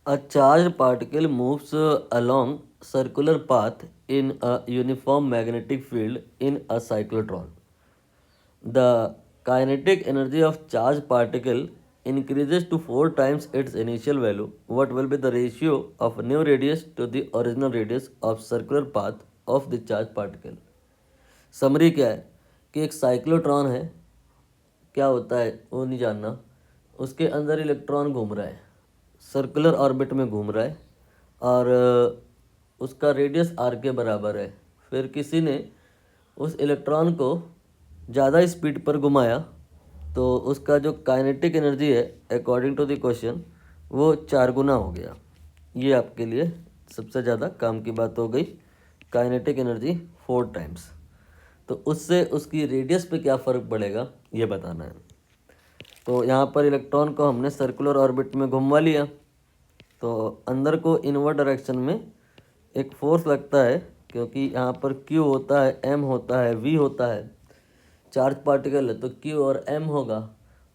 A charged particle moves along circular path in a uniform magnetic field in a cyclotron. The kinetic energy of charged particle increases to 4 times its initial value. What will be the ratio of new radius to the original radius of circular path of the charged particle? Summary क्या है कि एक cyclotron है, क्या होता है वो नहीं जानना, उसके अंदर इलेक्ट्रॉन घूम रहा है, सर्कुलर ऑर्बिट में घूम रहा है और उसका रेडियस आर के बराबर है। फिर किसी ने उस इलेक्ट्रॉन को ज़्यादा स्पीड पर घुमाया तो उसका जो काइनेटिक एनर्जी है अकॉर्डिंग टू द क्वेश्चन वो 4 गुना हो गया। ये आपके लिए सबसे ज़्यादा काम की बात हो गई, काइनेटिक एनर्जी 4 टाइम्स। तो उससे उसकी रेडियस पे क्या फ़र्क पड़ेगा ये बताना है। तो यहाँ पर इलेक्ट्रॉन को हमने सर्कुलर ऑर्बिट में घुमवा लिया तो अंदर को इनवर्ट डायरेक्शन में एक फोर्स लगता है, क्योंकि यहाँ पर Q होता है, M होता है, V होता है। चार्ज पार्टिकल है तो Q और M होगा,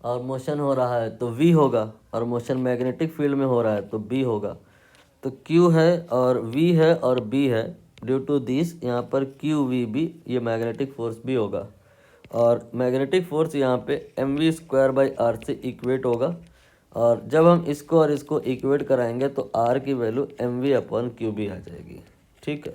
और मोशन हो रहा है तो V होगा, और मोशन मैग्नेटिक फील्ड में हो रहा है तो B होगा। तो Q है और V है और B है, ड्यू टू दिस यहाँ पर QVB ये मैग्नेटिक फोर्स भी होगा, और मैग्नेटिक फोर्स यहाँ पे mv²/r से इक्वेट होगा। और जब हम इसको और इसको इक्वेट कराएंगे तो r की वैल्यू mv/qb आ जाएगी। ठीक है,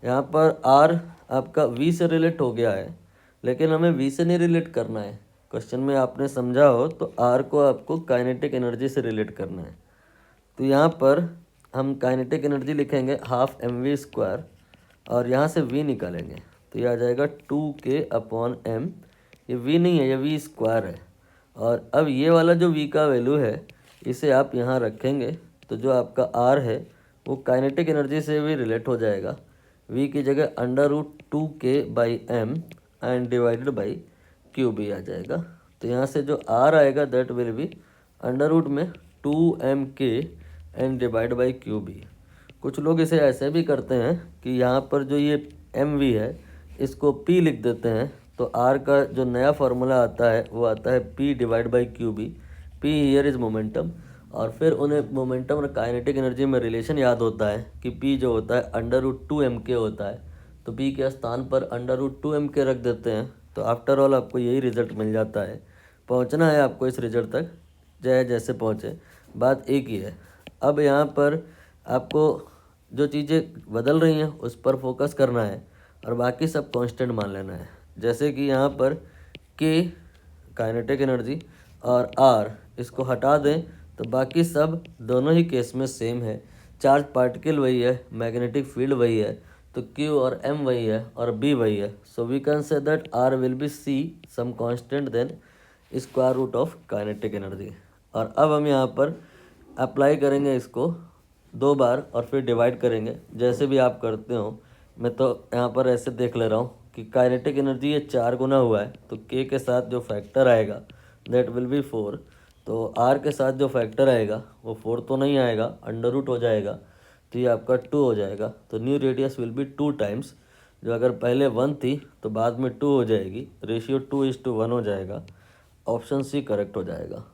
यहाँ पर r आपका v से रिलेट हो गया है, लेकिन हमें v से नहीं रिलेट करना है। क्वेश्चन में आपने समझा हो तो r को आपको काइनेटिक एनर्जी से रिलेट करना है। तो यहाँ पर हम काइनेटिक एनर्जी लिखेंगे ½ mv², और यहाँ से v निकालेंगे तो ये आ जाएगा 2k/m। ये v नहीं है, ये v² है। और अब ये वाला जो v का वैल्यू है इसे आप यहाँ रखेंगे तो जो आपका r है वो काइनेटिक एनर्जी से भी रिलेट हो जाएगा। v की जगह √2k/m and divided by QB आ जाएगा। तो यहाँ से जो r आएगा that will be √2mk and divide by QB। कुछ लोग इसे ऐसे भी करते हैं कि यहाँ पर जो ये mv है इसको p लिख देते हैं, तो r का जो नया फार्मूला आता है वो आता है p/QB। p here is momentum, और फिर उन्हें मोमेंटम और काइनेटिक एनर्जी में रिलेशन याद होता है कि p जो होता है √2mk होता है, तो p के स्थान पर √2mk रख देते हैं। तो आफ्टर ऑल आपको यही रिजल्ट मिल जाता है। पहुंचना है आपको इस रिजल्ट तक, चाहे जैसे पहुंचे, बात एक ही है। अब यहाँ पर आपको जो चीज़ें बदल रही हैं उस पर फोकस करना है और बाकी सब कांस्टेंट मान लेना है। जैसे कि यहाँ पर k काइनेटिक एनर्जी और r इसको हटा दें तो बाकी सब दोनों ही केस में सेम है। चार्ज पार्टिकल वही है, मैग्नेटिक फील्ड वही है, तो q और m वही है और b वही है। So we can say that r will be c some constant then square root of kinetic energy. और अब हम यहाँ पर अप्लाई करेंगे इसको 2 बार और फिर डिवाइड करेंगे, जैसे भी आप करते हो। मैं तो यहाँ पर ऐसे देख ले रहा हूँ कि काइनेटिक एनर्जी ये 4 गुना हुआ है, तो k के साथ जो फैक्टर आएगा दैट विल बी 4, तो r के साथ जो फैक्टर आएगा वो 4 तो नहीं आएगा, अंडर रूट हो जाएगा, तो ये आपका 2 हो जाएगा। तो new radius will be 2 times, जो अगर पहले 1 थी तो बाद में 2 हो जाएगी, रेशियो 2:1 हो जाएगा। ऑप्शन सी करेक्ट हो जाएगा।